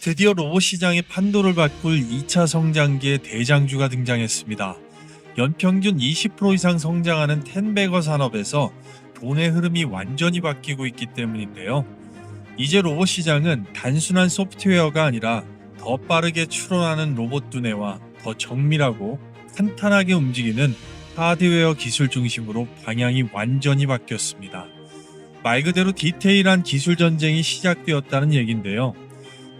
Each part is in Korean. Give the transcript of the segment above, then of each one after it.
드디어 로봇 시장의 판도를 바꿀 2차 성장기의 대장주가 등장했습니다. 연평균 20% 이상 성장하는 텐베거 산업에서 돈의 흐름이 완전히 바뀌고 있기 때문인데요. 이제 로봇 시장은 단순한 소프트웨어가 아니라 더 빠르게 추론하는 로봇 두뇌와 더 정밀하고 탄탄하게 움직이는 하드웨어 기술 중심으로 방향이 완전히 바뀌었습니다. 말 그대로 디테일한 기술 전쟁이 시작되었다는 얘긴데요.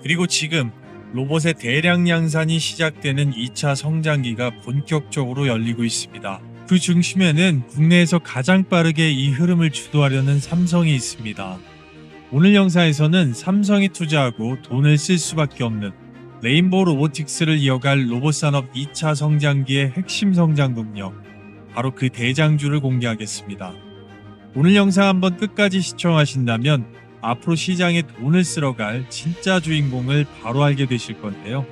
그리고 지금 로봇의 대량 양산이 시작되는 2차 성장기가 본격적으로 열리고 있습니다. 그 중심에는 국내에서 가장 빠르게 이 흐름을 주도하려는 삼성이 있습니다. 오늘 영상에서는 삼성이 투자하고 돈을 쓸 수밖에 없는 레인보우 로보틱스를 이어갈 로봇 산업 2차 성장기의 핵심 성장 동력, 바로 그 대장주를 공개하겠습니다. 오늘 영상 한번 끝까지 시청하신다면 앞으로 시장에 돈을 쓸어 갈 진짜 주인공을 바로 알게 되실 건데요.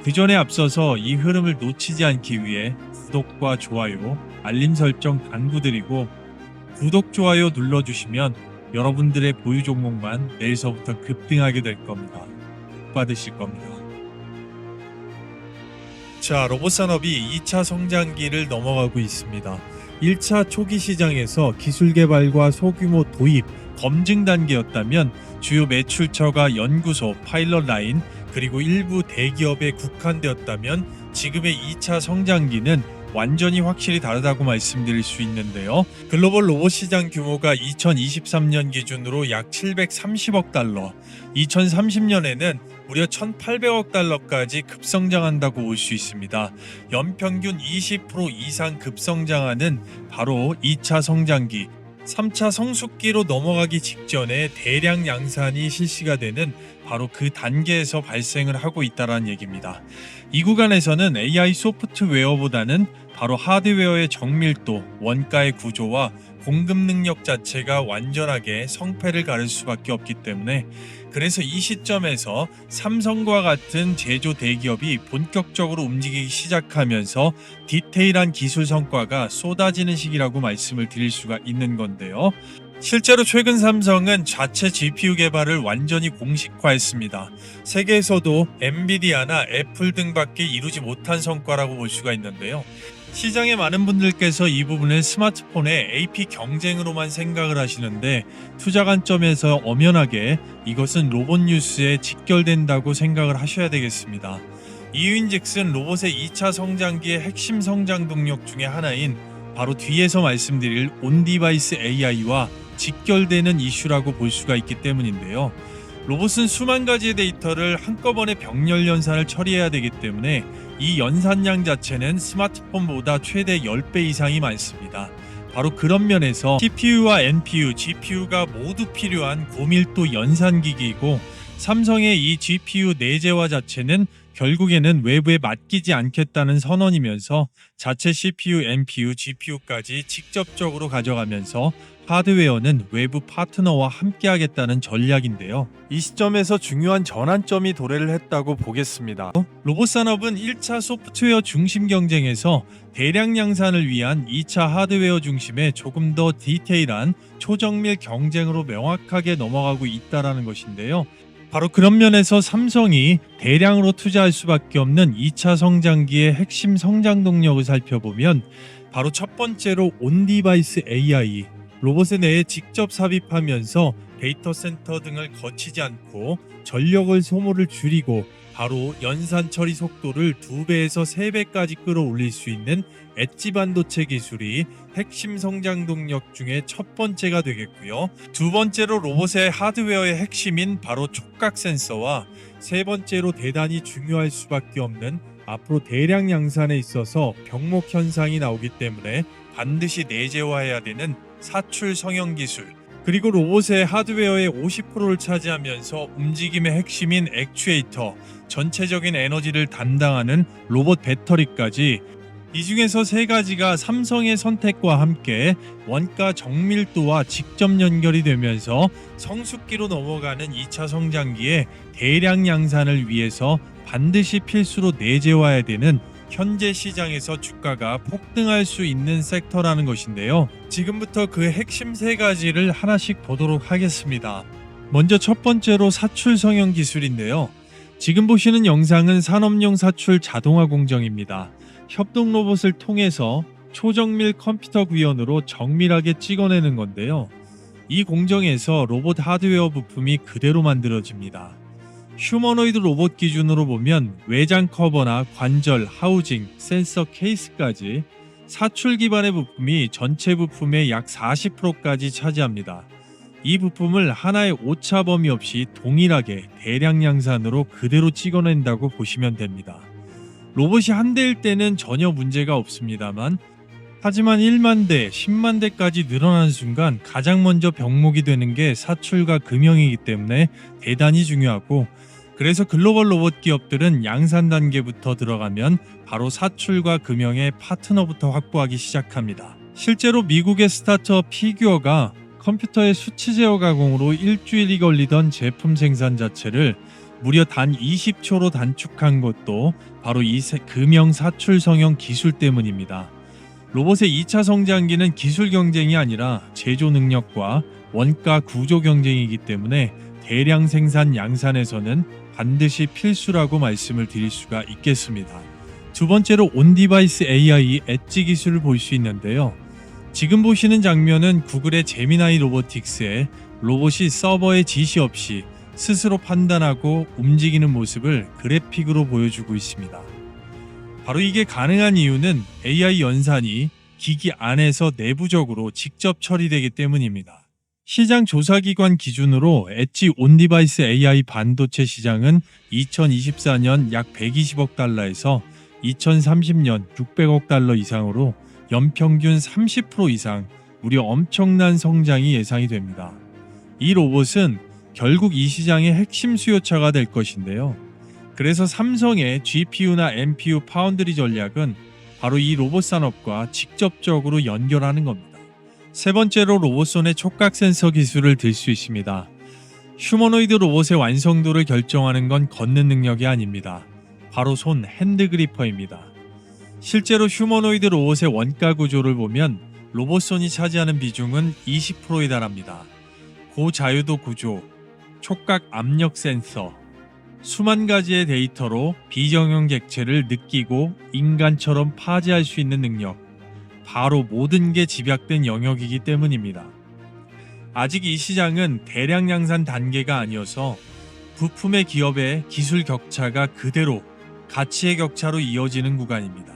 그 전에 앞서서 이 흐름을 놓치지 않기 위해 구독과 좋아요, 알림 설정 당부드리고 구독, 좋아요 눌러주시면 여러분들의 보유 종목만 내일서부터 급등하게 될 겁니다. 받으실 겁니다. 자, 로봇 산업이 2차 성장기를 넘어가고 있습니다. 1차 초기 시장에서 기술 개발과 소규모 도입, 검증 단계였다면 주요 매출처가 연구소, 파일럿 라인, 그리고 일부 대기업에 국한되었다면 지금의 2차 성장기는 완전히 확실히 다르다고 말씀드릴 수 있는데요. 글로벌 로봇 시장 규모가 2023년 기준으로 약 730억 달러, 2030년에는 무려 1,800억 달러까지 급성장한다고 볼 수 있습니다. 연평균 20% 이상 급성장하는 바로 2차 성장기, 3차 성숙기로 넘어가기 직전에 대량 양산이 실시가 되는 바로 그 단계에서 발생을 하고 있다는 얘기입니다. 이 구간에서는 AI 소프트웨어보다는 바로 하드웨어의 정밀도, 원가의 구조와 공급 능력 자체가 완전하게 성패를 가를 수밖에 없기 때문에, 그래서 이 시점에서 삼성과 같은 제조 대기업이 본격적으로 움직이기 시작하면서 디테일한 기술 성과가 쏟아지는 시기라고 말씀을 드릴 수가 있는 건데요. 실제로 최근 삼성은 자체 GPU 개발을 완전히 공식화했습니다. 세계에서도 엔비디아나 애플 등밖에 이루지 못한 성과라고 볼 수가 있는데요. 시장의 많은 분들께서 이 부분을 스마트폰의 AP 경쟁으로만 생각을 하시는데, 투자 관점에서 엄연하게 이것은 로봇 뉴스에 직결된다고 생각을 하셔야 되겠습니다. 이유인즉슨 로봇의 2차 성장기의 핵심 성장 동력 중에 하나인 바로 뒤에서 말씀드릴 온디바이스 AI와 직결되는 이슈라고 볼 수가 있기 때문인데요. 로봇은 수만 가지의 데이터를 한꺼번에 병렬 연산을 처리해야 되기 때문에 이 연산량 자체는 스마트폰보다 최대 10배 이상이 많습니다. 바로 그런 면에서 CPU와 NPU, GPU가 모두 필요한 고밀도 연산기기이고, 삼성의 이 GPU 내재화 자체는 결국에는 외부에 맡기지 않겠다는 선언이면서 자체 CPU, NPU, GPU까지 직접적으로 가져가면서 하드웨어는 외부 파트너와 함께하겠다는 전략인데요. 이 시점에서 중요한 전환점이 도래를 했다고 보겠습니다. 로봇 산업은 1차 소프트웨어 중심 경쟁에서 대량 양산을 위한 2차 하드웨어 중심의 조금 더 디테일한 초정밀 경쟁으로 명확하게 넘어가고 있다는 것인데요. 바로 그런 면에서 삼성이 대량으로 투자할 수밖에 없는 2차 성장기의 핵심 성장 동력을 살펴보면, 바로 첫 번째로 온디바이스 AI, 로봇의 내에 직접 삽입하면서 데이터 센터 등을 거치지 않고 전력을 소모를 줄이고 바로 연산 처리 속도를 2배에서 3배까지 끌어올릴 수 있는 엣지 반도체 기술이 핵심 성장 동력 중에 첫 번째가 되겠고요. 두 번째로 로봇의 하드웨어의 핵심인 바로 촉각 센서와 세 번째로 대단히 중요할 수밖에 없는 앞으로 대량 양산에 있어서 병목 현상이 나오기 때문에 반드시 내재화해야 되는 사출 성형 기술, 그리고 로봇의 하드웨어의 50%를 차지하면서 움직임의 핵심인 액추에이터, 전체적인 에너지를 담당하는 로봇 배터리까지, 이 중에서 세 가지가 삼성의 선택과 함께 원가 정밀도와 직접 연결이 되면서 성숙기로 넘어가는 2차 성장기에 대량 양산을 위해서 반드시 필수로 내재화해야 되는 현재 시장에서 주가가 폭등할 수 있는 섹터라는 것인데요. 지금부터 그 핵심 세 가지를 하나씩 보도록 하겠습니다. 먼저 첫 번째로 사출 성형 기술인데요. 지금 보시는 영상은 산업용 사출 자동화 공정입니다. 협동 로봇을 통해서 초정밀 컴퓨터 구현으로 정밀하게 찍어내는 건데요. 이 공정에서 로봇 하드웨어 부품이 그대로 만들어집니다. 휴머노이드 로봇 기준으로 보면 외장 커버나 관절, 하우징, 센서 케이스까지 사출 기반의 부품이 전체 부품의 약 40%까지 차지합니다. 이 부품을 하나의 오차 범위 없이 동일하게 대량 양산으로 그대로 찍어낸다고 보시면 됩니다. 로봇이 한 대일 때는 전혀 문제가 없습니다만, 하지만 1만 대, 10만 대까지 늘어나는 순간 가장 먼저 병목이 되는 게 사출과 금형이기 때문에 대단히 중요하고, 그래서 글로벌 로봇 기업들은 양산 단계부터 들어가면 바로 사출과 금형의 파트너부터 확보하기 시작합니다. 실제로 미국의 스타트업 피규어가 컴퓨터의 수치 제어 가공으로 일주일이 걸리던 제품 생산 자체를 무려 단 20초로 단축한 것도 바로 이 금형 사출 성형 기술 때문입니다. 로봇의 2차 성장기는 기술 경쟁이 아니라 제조 능력과 원가 구조 경쟁이기 때문에 대량 생산 양산에서는 반드시 필수라고 말씀을 드릴 수가 있겠습니다. 두 번째로 온디바이스 AI 엣지 기술을 볼 수 있는데요. 지금 보시는 장면은 구글의 제미나이 로보틱스의 로봇이 서버의 지시 없이 스스로 판단하고 움직이는 모습을 그래픽으로 보여주고 있습니다. 바로 이게 가능한 이유는 AI 연산이 기기 안에서 내부적으로 직접 처리되기 때문입니다. 시장 조사기관 기준으로 엣지 온디바이스 AI 반도체 시장은 2024년 약 120억 달러에서 2030년 600억 달러 이상으로 연평균 30% 이상 무려 엄청난 성장이 예상이 됩니다. 이 로봇은 결국 이 시장의 핵심 수요처가 될 것인데요. 그래서 삼성의 GPU나 NPU 파운드리 전략은 바로 이 로봇 산업과 직접적으로 연결하는 겁니다. 세 번째로 로봇손의 촉각 센서 기술을 들 수 있습니다. 휴머노이드 로봇의 완성도를 결정하는 건 걷는 능력이 아닙니다. 바로 손 핸드 그리퍼입니다. 실제로 휴머노이드 로봇의 원가 구조를 보면 로봇손이 차지하는 비중은 20%에 달합니다. 고자유도 구조, 촉각 압력 센서, 수만 가지의 데이터로 비정형 객체를 느끼고 인간처럼 파지할 수 있는 능력, 바로 모든 게 집약된 영역이기 때문입니다. 아직 이 시장은 대량 양산 단계가 아니어서 부품의 기업의 기술 격차가 그대로 가치의 격차로 이어지는 구간입니다.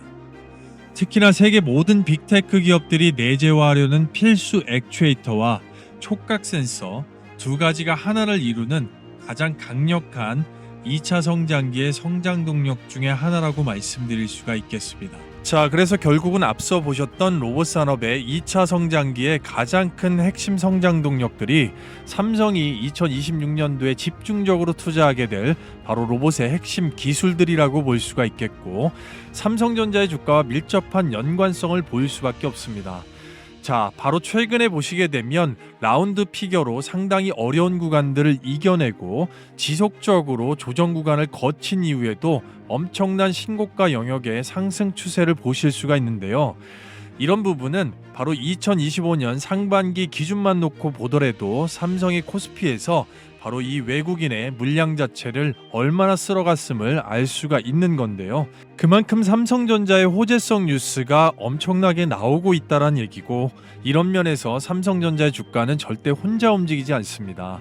특히나 세계 모든 빅테크 기업들이 내재화하려는 필수 액추에이터와 촉각 센서 두 가지가 하나를 이루는 가장 강력한 2차 성장기의 성장 동력 중에 하나라고 말씀드릴 수가 있겠습니다. 자, 그래서 결국은 앞서 보셨던 로봇 산업의 2차 성장기의 가장 큰 핵심 성장 동력들이 삼성이 2026년도에 집중적으로 투자하게 될 바로 로봇의 핵심 기술들이라고 볼 수가 있겠고, 삼성전자의 주가와 밀접한 연관성을 보일 수밖에 없습니다. 자, 바로 최근에 보시게 되면 라운드 피겨로 상당히 어려운 구간들을 이겨내고 지속적으로 조정 구간을 거친 이후에도 엄청난 신고가 영역의 상승 추세를 보실 수가 있는데요. 이런 부분은 바로 2025년 상반기 기준만 놓고 보더라도 삼성의 코스피에서 바로 이 외국인의 물량 자체를 얼마나 쓸어갔음을 알 수가 있는 건데요. 그만큼 삼성전자의 호재성 뉴스가 엄청나게 나오고 있다는 얘기고, 이런 면에서 삼성전자의 주가는 절대 혼자 움직이지 않습니다.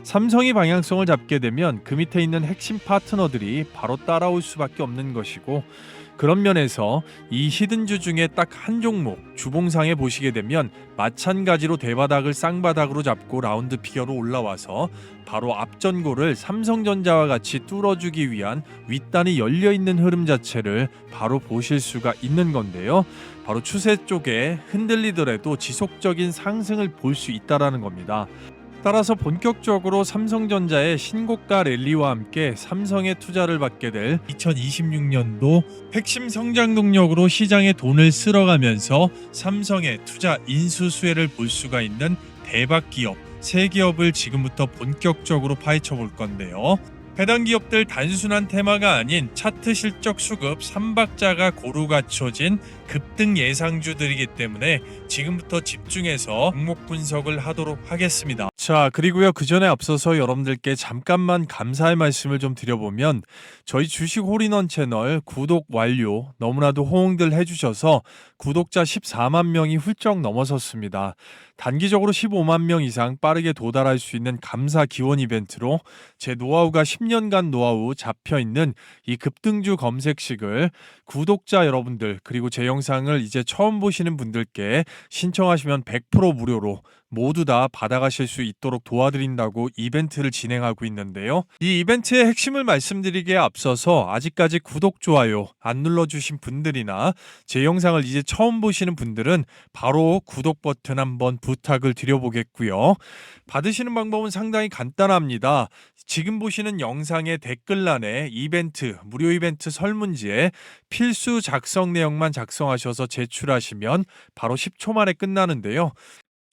삼성이 방향성을 잡게 되면 그 밑에 있는 핵심 파트너들이 바로 따라올 수밖에 없는 것이고, 그런 면에서 이 히든주 중에 딱 한 종목 주봉상에 보시게 되면 마찬가지로 대바닥을 쌍바닥으로 잡고 라운드 피겨로 올라와서 바로 앞전고를 삼성전자와 같이 뚫어주기 위한 윗단이 열려있는 흐름 자체를 바로 보실 수가 있는 건데요. 바로 추세 쪽에 흔들리더라도 지속적인 상승을 볼 수 있다는 겁니다. 따라서 본격적으로 삼성전자의 신고가 랠리와 함께 삼성에 투자를 받게 될 2026년도 핵심 성장 동력으로 시장에 돈을 쓸어가면서 삼성의 투자 인수 수혜를 볼 수가 있는 대박 기업 세 기업을 지금부터 본격적으로 파헤쳐 볼 건데요. 해당 기업들 단순한 테마가 아닌 차트 실적 수급 3박자가 고루 갖춰진 급등 예상주들이기 때문에 지금부터 집중해서 종목 분석을 하도록 하겠습니다. 자, 그리고요, 그 전에 앞서서 여러분들께 잠깐만 감사의 말씀을 좀 드려보면, 저희 주식 홀인원 채널 구독 완료, 너무나도 호응들 해주셔서 구독자 14만 명이 훌쩍 넘어섰습니다. 단기적으로 15만 명 이상 빠르게 도달할 수 있는 감사 기원 이벤트로 제 노하우가 10년간 노하우 잡혀 있는 이 급등주 검색식을 구독자 여러분들, 그리고 제 영상을 이제 처음 보시는 분들께 신청하시면 100% 무료로 모두 다 받아가실 수 있도록 도와드린다고 이벤트를 진행하고 있는데요. 이 이벤트의 핵심을 말씀드리기에 앞서서 아직까지 구독, 좋아요 안 눌러주신 분들이나 제 영상을 이제 처음 보시는 분들은 바로 구독 버튼 한번 부탁을 드려보겠고요. 받으시는 방법은 상당히 간단합니다. 지금 보시는 영상의 댓글란에 이벤트, 무료 이벤트 설문지에 필수 작성 내용만 작성하셔서 제출하시면 바로 10초 만에 끝나는데요.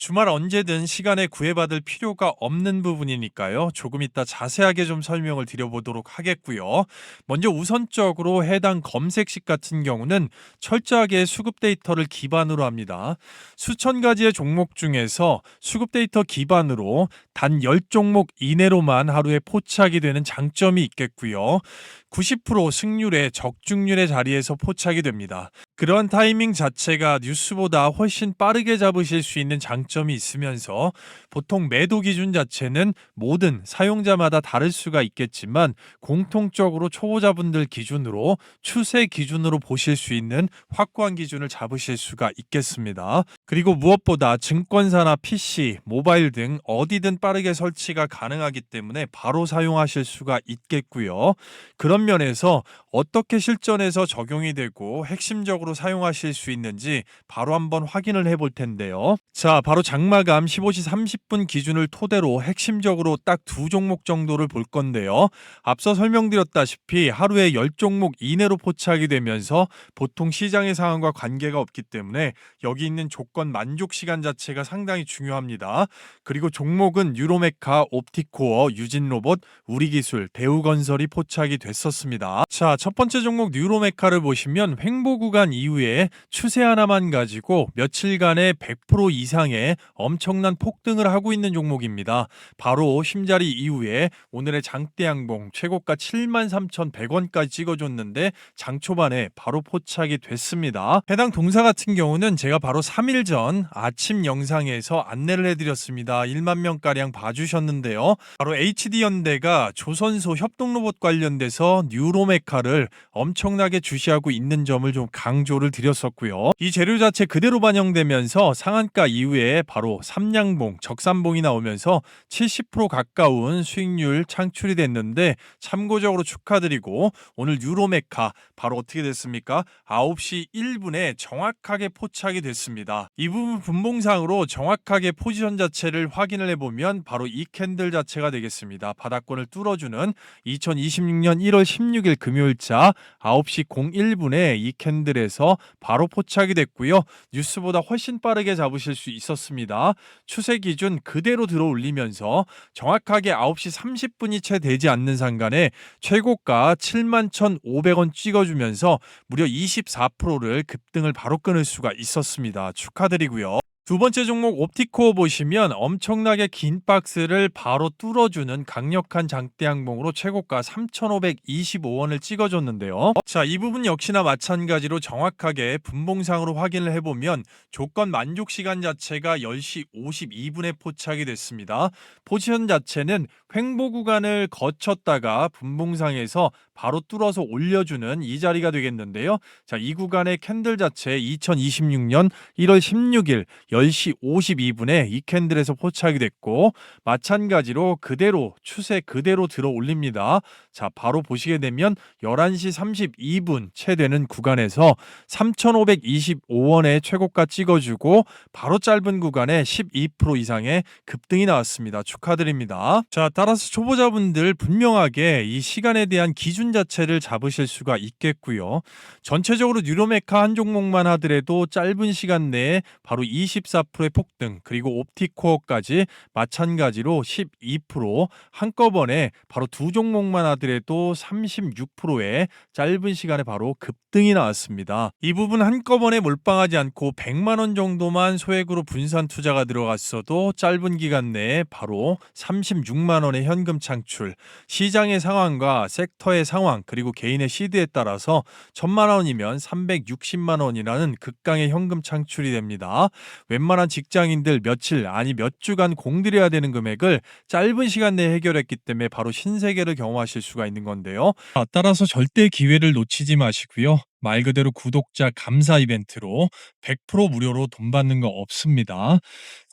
주말 언제든 시간에 구애받을 필요가 없는 부분이니까요. 조금 이따 자세하게 좀 설명을 드려보도록 하겠고요. 먼저 우선적으로 해당 검색식 같은 경우는 철저하게 수급 데이터를 기반으로 합니다. 수천 가지의 종목 중에서 수급 데이터 기반으로 단 10종목 이내로만 하루에 포착이 되는 장점이 있겠고요. 90% 승률의 적중률의 자리에서 포착이 됩니다. 그런 타이밍 자체가 뉴스보다 훨씬 빠르게 잡으실 수 있는 장점이 있으면서 보통 매도 기준 자체는 모든 사용자마다 다를 수가 있겠지만 공통적으로 초보자분들 기준으로 추세 기준으로 보실 수 있는 확고한 기준을 잡으실 수가 있겠습니다. 그리고 무엇보다 증권사나 PC, 모바일 등 어디든 빠르게 설치가 가능하기 때문에 바로 사용하실 수가 있겠고요. 그런 면에서 어떻게 실전에서 적용이 되고 핵심적으로 사용하실 수 있는지 바로 한번 확인을 해볼 텐데요. 자, 바로 장마감 15시 30분 기준을 토대로 핵심적으로 딱 두 종목 정도를 볼 건데요. 앞서 설명드렸다시피 하루에 10종목 이내로 포착이 되면서 보통 시장의 상황과 관계가 없기 때문에 여기 있는 조건 만족 시간 자체가 상당히 중요합니다. 그리고 종목은 유로메카, 옵티코어, 유진로봇, 우리기술, 대우건설이 포착이 됐었습니다. 자, 첫 번째 종목 뉴로메카를 보시면 횡보 구간 이후에 추세 하나만 가지고 며칠간의 100% 이상의 엄청난 폭등을 하고 있는 종목입니다. 바로 심자리 이후에 오늘의 장대 양봉 최고가 73,100원까지 찍어줬는데 장 초반에 바로 포착이 됐습니다. 해당 동사 같은 경우는 제가 바로 3일 전 아침 영상에서 안내를 해드렸습니다. 1만 명가량 봐주셨는데요. 바로 HD현대가 조선소 협동로봇 관련돼서 뉴로메카를 엄청나게 주시하고 있는 점을 좀 강조를 드렸었고요. 이 재료 자체 그대로 반영되면서 상한가 이후에 바로 삼양봉, 적산봉이 나오면서 70% 가까운 수익률 창출이 됐는데 참고적으로 축하드리고 오늘 뉴로메카 바로 어떻게 됐습니까? 9시 1분에 정확하게 포착이 됐습니다. 이 부분 분봉상으로 정확하게 포지션 자체를 확인을 해보면 바로 이 캔들 자체가 되겠습니다. 바닥권을 뚫어주는 2026년 1월 16일 금요일자 9시 01분에 이 캔들에서 바로 포착이 됐고요. 뉴스보다 훨씬 빠르게 잡으실 수 있었습니다. 추세 기준 그대로 들어 올리면서 정확하게 9시 30분이 채 되지 않는 상간에 최고가 71,500원 찍어주면서 무려 24%를 급등을 바로 끊을 수가 있었습니다. 축하드리고요. 두 번째 종목 옵티코어 보시면 엄청나게 긴 박스를 바로 뚫어주는 강력한 장대 양봉으로 최고가 3,525원을 찍어줬는데요. 자, 이 부분 역시나 마찬가지로 정확하게 분봉상으로 확인을 해보면 조건 만족 시간 자체가 10시 52분에 포착이 됐습니다. 포지션 자체는 횡보 구간을 거쳤다가 분봉상에서 바로 뚫어서 올려주는 이 자리가 되겠는데요. 자, 이 구간의 캔들 자체 2026년 1월 16일 10시 52분에 이 캔들에서 포착이 됐고 마찬가지로 그대로 추세 그대로 들어 올립니다. 자, 바로 보시게 되면 11시 32분 채 되는 구간에서 3,525원의 최고가 찍어주고 바로 짧은 구간에 12% 이상의 급등이 나왔습니다. 축하드립니다. 자, 따라서 초보자분들 분명하게 이 시간에 대한 기준 자체를 잡으실 수가 있겠고요. 전체적으로 뉴로메카 한 종목만 하더라도 짧은 시간 내에 바로 14%의 폭등, 그리고 옵티코어까지 마찬가지로 12%, 한꺼번에 바로 두 종목만 하더라도 36%의 짧은 시간에 바로 급등이 나왔습니다. 이 부분 한꺼번에 몰빵하지 않고 100만 원 정도만 소액으로 분산 투자가 들어갔어도 짧은 기간 내에 바로 36만 원의 현금 창출, 시장의 상황과 섹터의 상황, 그리고 개인의 시드에 따라서 1000만 원이면 360만 원이라는 극강의 현금 창출이 됩니다. 웬만한 직장인들 며칠, 아니 몇 주간 공들여야 되는 금액을 짧은 시간 내에 해결했기 때문에 바로 신세계를 경험하실 수가 있는 건데요. 따라서 절대 기회를 놓치지 마시고요. 말 그대로 구독자 감사 이벤트로 100% 무료로 돈 받는 거 없습니다.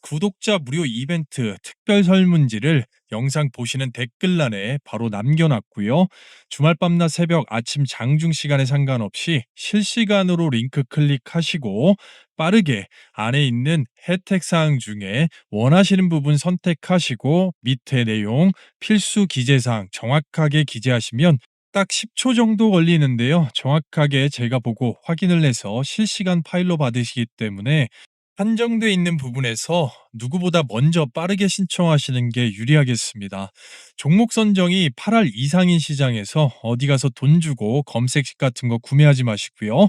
구독자 무료 이벤트 특별 설문지를 영상 보시는 댓글란에 바로 남겨놨고요. 주말 밤낮 새벽 아침 장중 시간에 상관없이 실시간으로 링크 클릭하시고 빠르게 안에 있는 혜택 사항 중에 원하시는 부분 선택하시고 밑에 내용 필수 기재사항 정확하게 기재하시면 딱 10초 정도 걸리는데요. 정확하게 제가 보고 확인을 해서 실시간 파일로 받으시기 때문에 한정돼 있는 부분에서 누구보다 먼저 빠르게 신청하시는 게 유리하겠습니다. 종목 선정이 8할 이상인 시장에서 어디 가서 돈 주고 검색식 같은 거 구매하지 마시고요.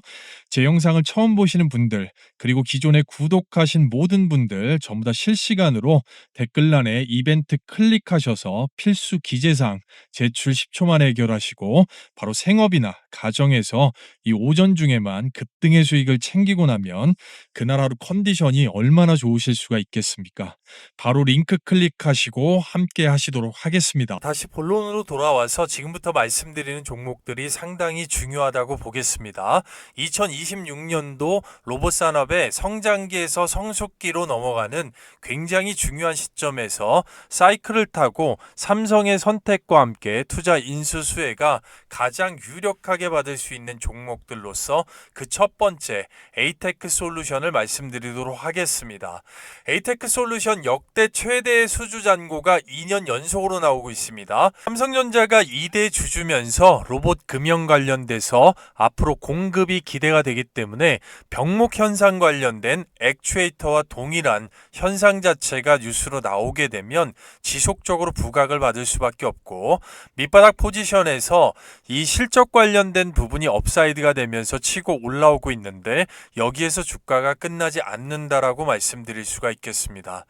제 영상을 처음 보시는 분들, 그리고 기존에 구독하신 모든 분들 전부 다 실시간으로 댓글란에 이벤트 클릭하셔서 필수 기재사항 제출 10초 만에 해결하시고 바로 생업이나 가정에서 이 오전 중에만 급등의 수익을 챙기고 나면 그날 하루 컨디션이 얼마나 좋으실 수가 있겠습니까? 바로 링크 클릭하시고 함께 하시도록 하겠습니다. 다시 본론으로 돌아와서 지금부터 말씀드리는 종목들이 상당히 중요하다고 보겠습니다. 2026년도 로봇 산업의 성장기에서 성숙기로 넘어가는 굉장히 중요한 시점에서 사이클을 타고 삼성의 선택과 함께 투자 인수 수혜가 가장 유력하게 받을 수 있는 종목들로서 그 첫 번째 에이테크 솔루션을 말씀드리도록 하겠습니다. 에이테크 솔루션 역대 최대의 수주 잔고가 2년 연속으로 나오고 있습니다. 삼성전자가 2대 주주면서 로봇 금형 관련돼서 앞으로 공급이 기대가 되기 때문에 병목 현상 관련된 액추에이터와 동일한 현상 자체가 뉴스로 나오게 되면 지속적으로 부각을 받을 수밖에 없고, 밑바닥 포지션에서 이 실적 관련된 부분이 업사이드가 되면서 치고 올라오고 있는데 여기에서 주가가 끝나지 않는다라고 말씀드릴 수가 있겠습니다.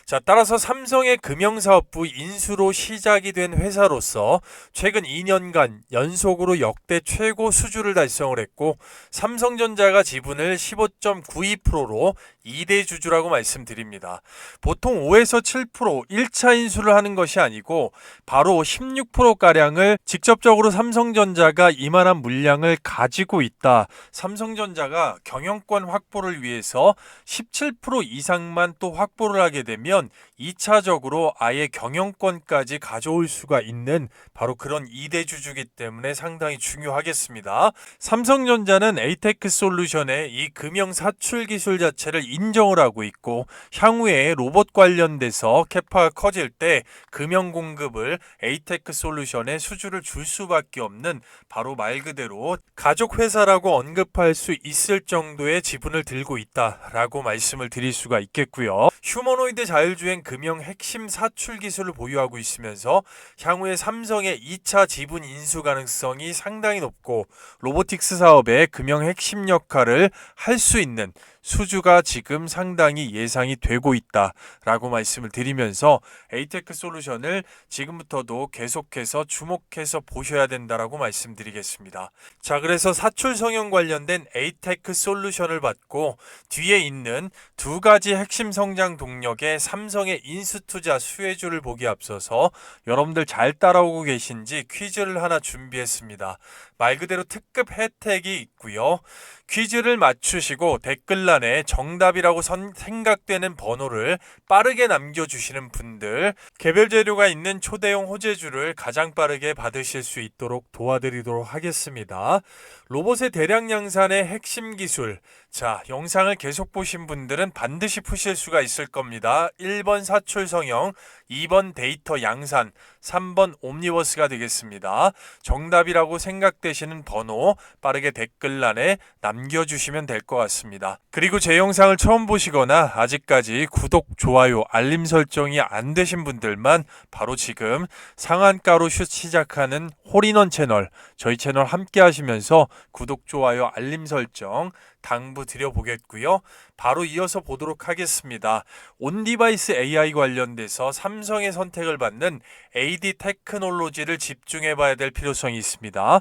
자, 따라서 삼성의 금형사업부 인수로 시작이 된 회사로서 최근 2년간 연속으로 역대 최고 수주를 달성을 했고, 삼성전자가 지분을 15.92%로 2대 주주라고 말씀드립니다. 보통 5에서 7% 1차 인수를 하는 것이 아니고 바로 16%가량을 직접적으로 삼성전자가 이만한 물량을 가지고 있다. 삼성전자가 경영권 확보를 위해서 17% 이상만 또 확보를 하게 되면 2차적으로 아예 경영권까지 가져올 수가 있는 바로 그런 2대 주주기 때문에 상당히 중요하겠습니다. 삼성전자는 에이테크 솔루션의 이 금형 사출 기술 자체를 인정을 하고 있고, 향후에 로봇 관련돼서 캐파가 커질 때 금형 공급을 에이테크 솔루션에 수주를 줄 수밖에 없는 바로 말 그대로 가족 회사라고 언급할 수 있을 정도의 지분을 들고 있다라고 말씀을 드릴 수가 있겠고요. 휴머노이드 자율주행 금형 핵심 사출 기술을 보유하고 있으면서 향후에 삼성의 2차 지분 인수 가능성이 상당히 높고 로보틱스 사업의 금형 핵심 역할을 할 수 있는 수주가 지금 상당히 예상이 되고 있다라고 말씀을 드리면서 에이테크 솔루션을 지금부터도 계속해서 주목해서 보셔야 된다라고 말씀드리겠습니다. 자, 그래서 사출 성형 관련된 에이테크 솔루션을 받고 뒤에 있는 두 가지 핵심 성장 동력의 삼성의 인수투자 수혜주를 보기 앞서서 여러분들 잘 따라오고 계신지 퀴즈를 하나 준비했습니다. 말 그대로 특급 혜택이 있고요. 퀴즈를 맞추시고 댓글란에 정답이라고 생각되는 번호를 빠르게 남겨주시는 분들, 개별 재료가 있는 초대형 호재주를 가장 빠르게 받으실 수 있도록 도와드리도록 하겠습니다. 로봇의 대량 양산의 핵심 기술. 자, 영상을 계속 보신 분들은 반드시 푸실 수가 있을 겁니다. 1번 사출 성형, 2번 데이터 양산, 3번 옴니버스가 되겠습니다. 정답이라고 생각되시는 번호 빠르게 댓글란에 남겨주시면 될 것 같습니다. 그리고 제 영상을 처음 보시거나 아직까지 구독, 좋아요, 알림 설정이 안 되신 분들만 바로 지금 상한가로 슛 시작하는 홀인원 채널, 저희 채널 함께 하시면서 구독, 좋아요, 알림 설정 당부 드려보겠고요. 바로 이어서 보도록 하겠습니다. 온디바이스 AI 관련돼서 삼성의 선택을 받는 AD 테크놀로지를 집중해 봐야 될 필요성이 있습니다.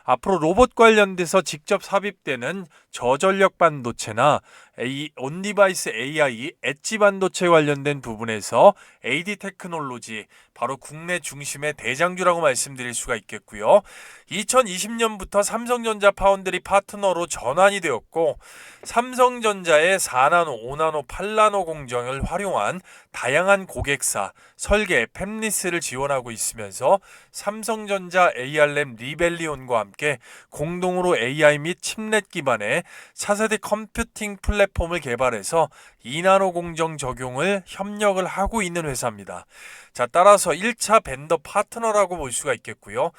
앞으로 로봇 관련돼서 직접 삽입되는 저전력 반도체나 온디바이스 AI 엣지 반도체 관련된 부분에서 AD 테크놀로지 바로 국내 중심의 대장주라고 말씀드릴 수가 있겠고요. 2020년부터 삼성전자 파운드리 파트너로 전환이 되었고 삼성전자의 4나노, 5나노, 8나노 공정을 활용한 다양한 고객사, 설계, 팹리스를 지원하고 있으면서 삼성전자 AR램 리벨리온과 함께 공동으로 AI 및 칩넷 기반의 차세대 컴퓨팅 플랫폼을 개발해서 2나노 공정 적용을 협력을 하고 있는 회사입니다. 자, 따라서 1차 벤더 파트너라고 볼 수가 있겠고요.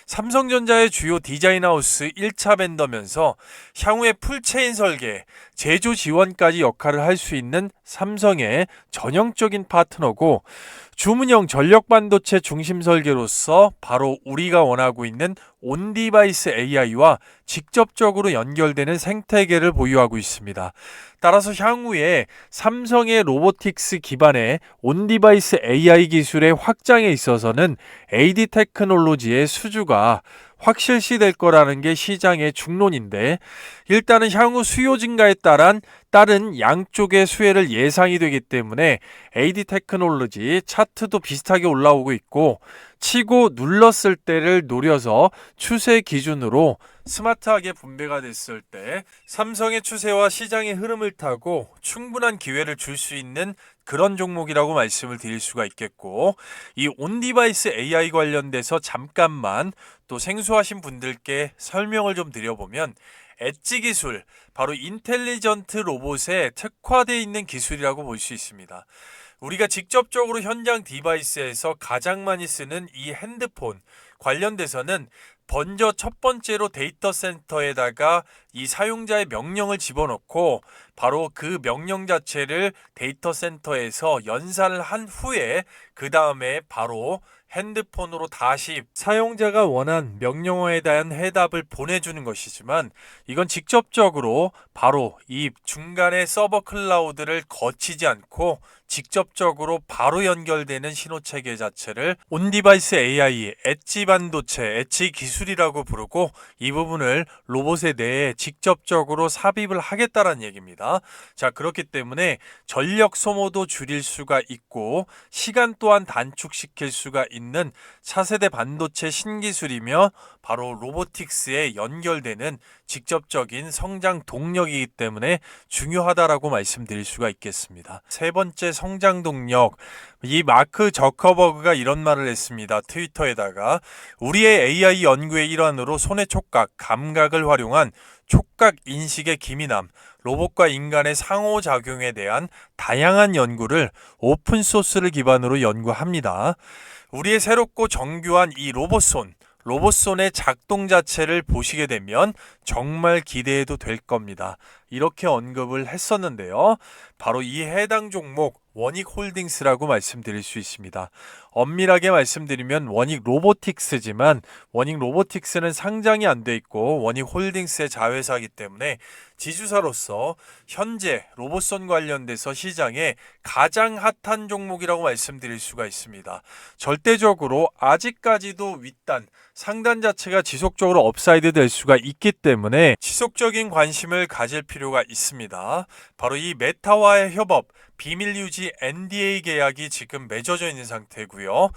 삼성전자의 주요 디자인하우스 1차 벤더면서 향후에 풀체인 설계, 제조 지원까지 역할을 할 수 있는 삼성의 전형적인 파트너고 주문형 전력 반도체 중심 설계로서 바로 우리가 원하고 있는 온디바이스 AI와 직접적으로 연결되는 생태계를 보유하고 있습니다. 따라서 향후에 삼성의 로보틱스 기반의 온디바이스 AI 기술의 확장에 있어서는 AD 테크놀로지의 수주가 확실시될 거라는 게 시장의 중론인데 일단은 향후 수요 증가에 따른 양쪽의 수혜를 예상이 되기 때문에 AD 테크놀로지 차트도 비슷하게 올라오고 있고 치고 눌렀을 때를 노려서 추세 기준으로 스마트하게 분배가 됐을 때 삼성의 추세와 시장의 흐름을 타고 충분한 기회를 줄 수 있는 그런 종목이라고 말씀을 드릴 수가 있겠고 이 온디바이스 AI 관련돼서 잠깐만 또 생소하신 분들께 설명을 좀 드려보면 엣지 기술, 바로 인텔리전트 로봇에 특화되어 있는 기술이라고 볼 수 있습니다. 우리가 직접적으로 현장 디바이스에서 가장 많이 쓰는 이 핸드폰 관련돼서는 먼저 첫 번째로 데이터 센터에다가 이 사용자의 명령을 집어넣고 바로 그 명령 자체를 데이터 센터에서 연산을 한 후에 그 다음에 바로 핸드폰으로 다시 사용자가 원한 명령어에 대한 해답을 보내주는 것이지만 이건 직접적으로 바로 이 중간에 서버 클라우드를 거치지 않고 직접적으로 바로 연결되는 신호체계 자체를 온디바이스 AI, 엣지 반도체, 엣지 기술이라고 부르고 이 부분을 로봇에 대해 직접적으로 삽입을 하겠다는 얘기입니다. 자, 그렇기 때문에 전력 소모도 줄일 수가 있고 시간 또한 단축시킬 수가 있는 차세대 반도체 신기술이며 바로 로보틱스에 연결되는 직접적인 성장 동력이기 때문에 중요하다라고 말씀드릴 수가 있겠습니다. 세 번째 성장 동력, 이 마크 저커버그가 이런 말을 했습니다. 트위터에다가 우리의 AI 연구의 일환으로 손의 촉각, 감각을 활용한 촉각 인식의 기민함, 로봇과 인간의 상호작용에 대한 다양한 연구를 오픈소스를 기반으로 연구합니다. 우리의 새롭고 정교한 이 로봇손의 작동 자체를 보시게 되면 정말 기대해도 될 겁니다. 이렇게 언급을 했었는데요. 바로 이 해당 종목 원익홀딩스라고 말씀드릴 수 있습니다. 엄밀하게 말씀드리면 원익 로보틱스지만 원익 로보틱스는 상장이 안 돼 있고 원익홀딩스의 자회사이기 때문에 지주사로서 현재 로봇선 관련돼서 시장에 가장 핫한 종목이라고 말씀드릴 수가 있습니다. 절대적으로 아직까지도 윗단, 상단 자체가 지속적으로 업사이드 될 수가 있기 때문에 지속적인 관심을 가질 필요가 있습니다. 바로 이 메타와의 협업, 비밀 유지 NDA 계약이 지금 맺어져 있는 상태고요.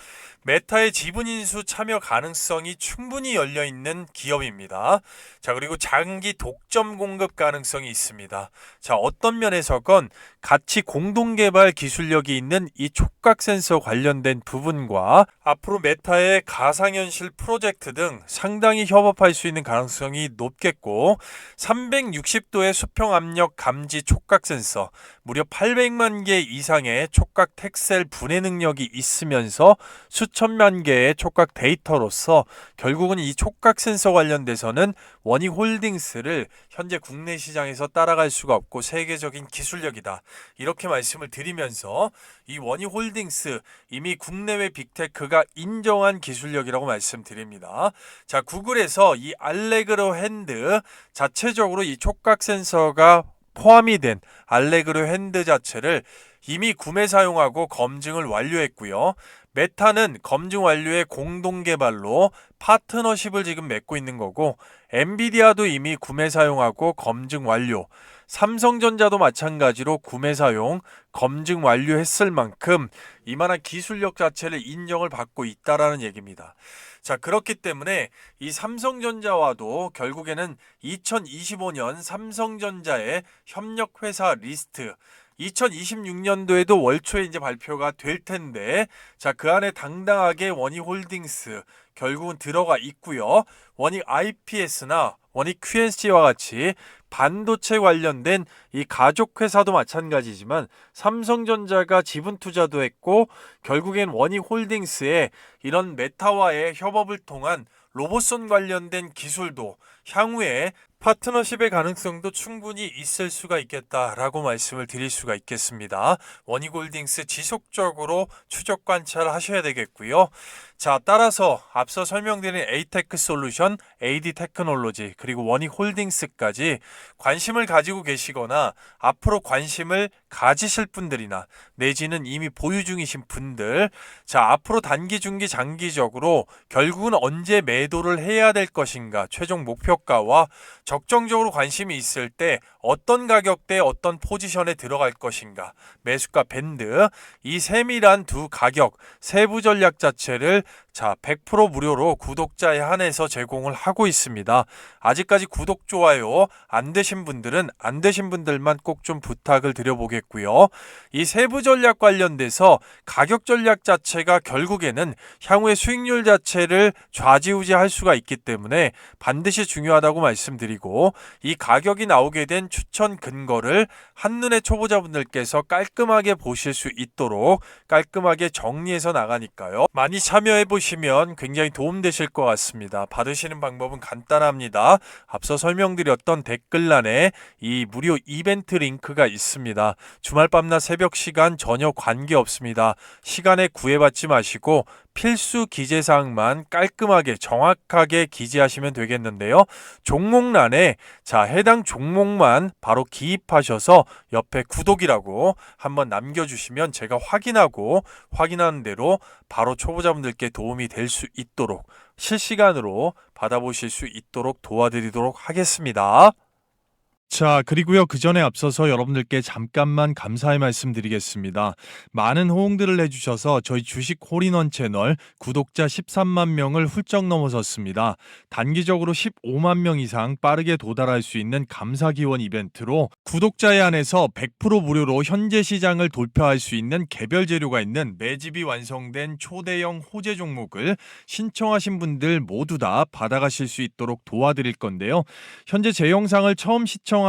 메타의 지분 인수 참여 가능성이 충분히 열려 있는 기업입니다. 자, 그리고 장기 독점 공급 가능성이 있습니다. 자, 어떤 면에서건 같이 공동 개발 기술력이 있는 이 촉각 센서 관련된 부분과 앞으로 메타의 가상현실 프로젝트 등 상당히 협업할 수 있는 가능성이 높겠고 360도의 수평 압력 감지 촉각 센서, 무려 800만 개 이상의 촉각 텍셀 분해 능력이 있으면서 관련돼서 수천만 개의 촉각 데이터로서 결국은 이 촉각 센서 관련돼서는 원희홀딩스를 현재 국내 시장에서 따라갈 수가 없고 세계적인 기술력이다. 이렇게 말씀을 드리면서 이 원희홀딩스 이미 국내외 빅테크가 인정한 기술력이라고 말씀드립니다. 자, 구글에서 이 알레그로 핸드 자체적으로 이 촉각 센서가 포함이 된 알레그로 핸드 자체를 이미 구매 사용하고 검증을 완료했고요. 메타는 검증 완료의 공동 개발로 파트너십을 지금 맺고 있는 거고, 엔비디아도 이미 구매 사용하고 검증 완료, 삼성전자도 마찬가지로 구매 사용, 검증 완료했을 만큼 이만한 기술력 자체를 인정을 받고 있다라는 얘기입니다. 자, 그렇기 때문에 이 삼성전자와도 결국에는 2025년 삼성전자의 협력회사 리스트 2026년도에도 월초에 이제 발표가 될 텐데, 자, 그 안에 당당하게 원희홀딩스 결국은 들어가 있고요. 원희 IPS나 원희 QNC와 같이 반도체 관련된 이 가족 회사도 마찬가지지만 삼성전자가 지분 투자도 했고, 결국엔 원희홀딩스의 이런 메타와의 협업을 통한 로봇선 관련된 기술도 향후에 파트너십의 가능성도 충분히 있을 수가 있겠다라고 말씀을 드릴 수가 있겠습니다. 원희홀딩스 지속적으로 추적 관찰하셔야 되겠고요. 자, 따라서 앞서 설명드린 에이테크 솔루션, AD 테크놀로지, 그리고 원희홀딩스까지 관심을 가지고 계시거나 앞으로 관심을 가지실 분들이나 내지는 이미 보유 중이신 분들, 자, 앞으로 단기, 중기, 장기적으로 결국은 언제 매도를 해야 될 것인가, 최종 목표가와 적정적으로 관심이 있을 때 어떤 가격대에 어떤 포지션에 들어갈 것인가, 매수가 밴드, 이 세밀한 두 가격, 세부 전략 자체를 100% 무료로 구독자에 한해서 제공을 하고 있습니다. 아직까지 구독, 좋아요 안 되신 분들은 안 되신 분들만 꼭 좀 부탁을 드려보겠고요. 이 세부 전략 관련돼서 가격 전략 자체가 결국에는 향후의 수익률 자체를 좌지우지할 수가 있기 때문에 반드시 중요하다고 말씀드리고, 이 가격이 나오게 된 추천 근거를 한눈에 초보자분들께서 깔끔하게 보실 수 있도록 깔끔하게 정리해서 나가니까요. 많이 참여해 보시면 굉장히 도움되실 것 같습니다. 받으시는 방법은 간단합니다. 앞서 설명드렸던 댓글란에 이 무료 이벤트 링크가 있습니다. 주말 밤낮 새벽 시간 전혀 관계없습니다. 시간에 구애받지 마시고 필수 기재사항만 깔끔하게 정확하게 기재하시면 되겠는데요. 종목란에 해당 종목만 바로 기입하셔서 옆에 구독이라고 한번 남겨주시면 제가 확인하는 대로 바로 초보자분들께 도움이 될 수 있도록 실시간으로 받아보실 수 있도록 도와드리도록 하겠습니다. 자, 그리고요, 그 전에 앞서서 여러분들께 잠깐만 감사의 말씀 드리겠습니다. 많은 호응들을 해주셔서 저희 주식 홀인원 채널 구독자 13만 명을 훌쩍 넘어섰습니다. 단기적으로 15만 명 이상 빠르게 도달할 수 있는 감사 기원 이벤트로 구독자에 한해서 100% 무료로 현재 시장을 돌파할 수 있는 개별 재료가 있는 매집이 완성된 초대형 호재 종목을 신청하신 분들 모두 다 받아가실 수 있도록 도와드릴 건데요. 현재 제 영상을 처음 시청하시거나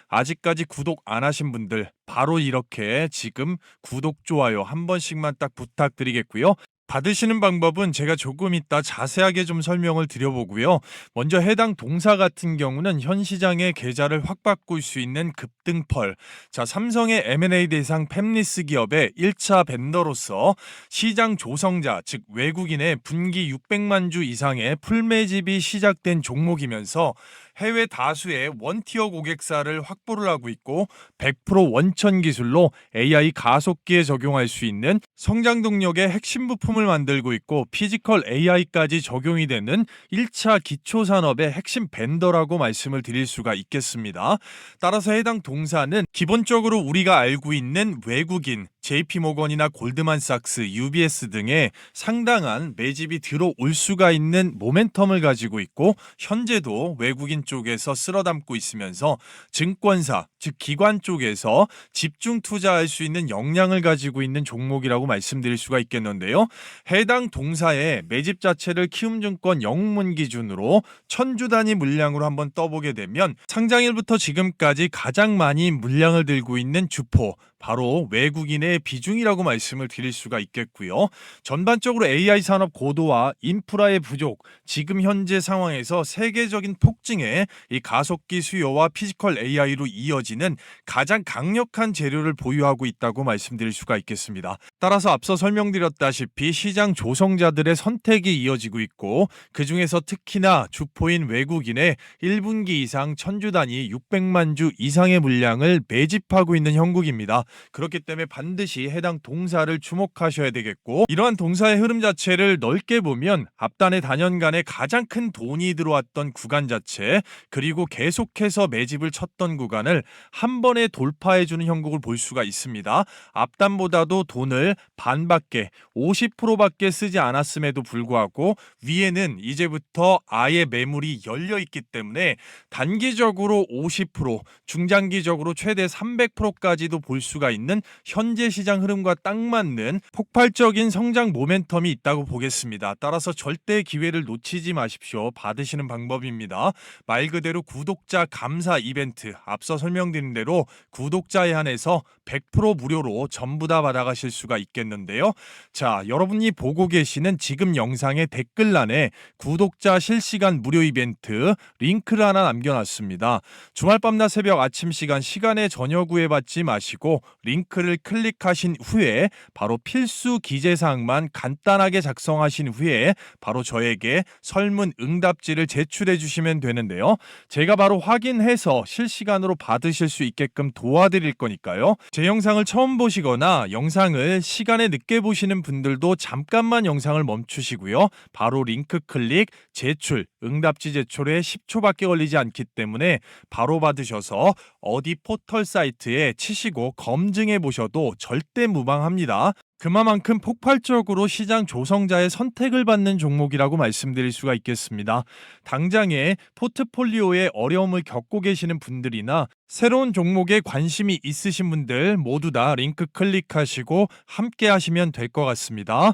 아직까지 구독 안 하신 분들 바로 이렇게 지금 구독, 좋아요 한 번씩만 딱 부탁드리겠고요. 받으시는 방법은 제가 조금 이따 자세하게 좀 설명을 드려보고요. 먼저 해당 동사 같은 경우는 현 시장의 계좌를 확 바꿀 수 있는 급등펄. 자, 삼성의 M&A 대상 팹리스 기업의 1차 벤더로서 시장 조성자, 즉 외국인의 분기 600만 주 이상의 풀매집이 시작된 종목이면서 해외 다수의 원티어 고객사를 확보를 하고 있고 100% 원천 기술로 AI 가속기에 적용할 수 있는 성장 동력의 핵심 부품을 만들고 있고 피지컬 AI까지 적용이 되는 1차 기초산업의 핵심 벤더라고 말씀을 드릴 수가 있겠습니다. 따라서 해당 동사는 기본적으로 우리가 알고 있는 외국인 JP모건이나 골드만삭스, UBS 등의 상당한 매집이 들어올 수가 있는 모멘텀을 가지고 있고 현재도 외국인 쪽에서 쓸어담고 있으면서 증권사, 즉 기관 쪽에서 집중 투자할 수 있는 역량을 가지고 있는 종목이라고 말씀드릴 수가 있겠는데요. 해당 동사의 매집 자체를 키움증권 영문 기준으로 1000주 단위 물량으로 한번 떠보게 되면 상장일부터 지금까지 가장 많이 물량을 들고 있는 주포, 바로 외국인의 비중이라고 말씀을 드릴 수가 있겠고요. 전반적으로 AI 산업 고도화, 인프라의 부족, 지금 현재 상황에서 세계적인 폭증에 이 가속기 수요와 피지컬 AI로 이어지는 가장 강력한 재료를 보유하고 있다고 말씀드릴 수가 있겠습니다. 따라서 앞서 설명드렸다시피 시장 조성자들의 선택이 이어지고 있고, 그 중에서 특히나 주포인 외국인의 1분기 이상 1000주 단위 600만 주 이상의 물량을 매집하고 있는 형국입니다. 그렇기 때문에 반드시 해당 동사를 주목하셔야 되겠고, 이러한 동사의 흐름 자체를 넓게 보면 앞단의 단연간에 가장 큰 돈이 들어왔던 구간 자체, 그리고 계속해서 매집을 쳤던 구간을 한 번에 돌파해주는 형국을 볼 수가 있습니다. 앞단보다도 돈을 반밖에 50%밖에 쓰지 않았음에도 불구하고 위에는 이제부터 아예 매물이 열려있기 때문에 단기적으로 50%, 중장기적으로 최대 300%까지도 볼 수가 있는 현재 시장 흐름과 딱 맞는 폭발적인 성장 모멘텀이 있다고 보겠습니다. 따라서 절대 기회를 놓치지 마십시오. 받으시는 방법입니다. 말 그대로 구독자 감사 이벤트, 앞서 설명드린 대로 구독자에 한해서 100% 무료로 전부 다 받아가실 수가 있겠는데요. 자, 여러분이 보고 계시는 지금 영상의 댓글란에 구독자 실시간 무료 이벤트 링크를 하나 남겨놨습니다. 주말 밤낮 새벽 아침 시간에 전혀 구애받지 마시고 링크를 클릭하신 후에 바로 필수 기재사항만 간단하게 작성하신 후에 바로 저에게 설문 응답지를 제출해 주시면 되는데요. 제가 바로 확인해서 실시간으로 받으실 수 있게끔 도와드릴 거니까요. 제 영상을 처음 보시거나 영상을 시간에 늦게 보시는 분들도 잠깐만 영상을 멈추시고요. 바로 링크 클릭, 제출, 응답지 제출에 10초밖에 걸리지 않기 때문에 바로 받으셔서 어디 포털 사이트에 치시고 검증해 보셔도 절대 무방합니다. 그만큼 폭발적으로 시장 조성자의 선택을 받는 종목이라고 말씀드릴 수가 있겠습니다. 당장에 포트폴리오에 어려움을 겪고 계시는 분들이나 새로운 종목에 관심이 있으신 분들 모두 다 링크 클릭하시고 함께 하시면 될 것 같습니다.